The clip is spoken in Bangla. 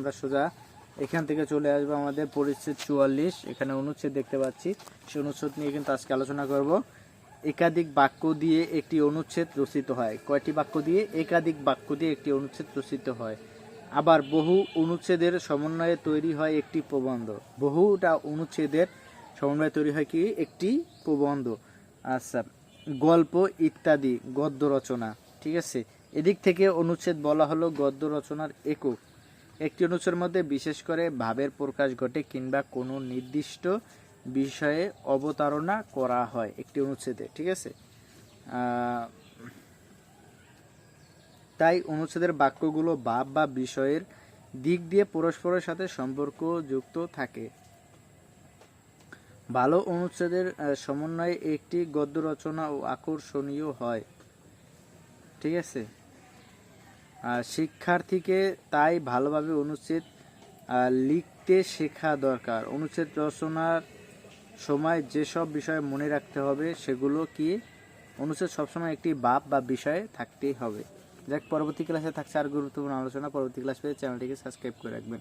আমরা সোজা এখান থেকে চলে আসবো আমাদের পরিচ্ছেদ 44। এখানে অনুচ্ছেদ দেখতে পাচ্ছি, সেই অনুচ্ছেদ নিয়ে কিন্তু আজকে আলোচনা করব। একাধিক বাক্য দিয়ে একটি অনুচ্ছেদ রচিত হয়। কয়টি বাক্য দিয়ে? একাধিক বাক্য দিয়ে একটি অনুচ্ছেদ রচিত হয়। আবার বহু অনুচ্ছেদের সমন্বয়ে তৈরি হয় একটি প্রবন্ধ। বহুটা অনুচ্ছেদের সমন্বয়ে তৈরি হয় কি? একটি প্রবন্ধ। আচ্ছা, গল্প ইত্যাদি গদ্য রচনা। ঠিক আছে, এদিক থেকে অনুচ্ছেদ বলা হলো গদ্য রচনার একক। একটি অনুচ্ছেদের মধ্যে বিশেষ করে ভাবের প্রকাশ ঘটে কিংবা কোনো নির্দিষ্ট বিষয়ে অবতারণা করা হয় একটি অনুচ্ছেদে। ঠিক আছে, তাই অনুচ্ছেদের বাক্যগুলো ভাব বা বিষয়ের দিক দিয়ে পরস্পরের সাথে সম্পর্কযুক্ত থাকে। ভালো অনুচ্ছেদের সমন্বয়ে একটি গদ্য রচনা ও আকর্ষণীয় হয়। ঠিক আছে, শিক্ষার্থীকে তাই ভালোভাবে অনুচ্ছেদ লিখতে শেখা দরকার। অনুচ্ছেদ রচনার সময় যেসব বিষয় মনে রাখতে হবে সেগুলো কি? অনুচ্ছেদ সবসময় একটি ভাব বা বিষয়ে থাকতেই হবে। যাক, পরবর্তী ক্লাসে থাকছে আর গুরুত্বপূর্ণ আলোচনা। পরবর্তী ক্লাস পেয়ে চ্যানেলটিকে সাবস্ক্রাইব করে রাখবেন।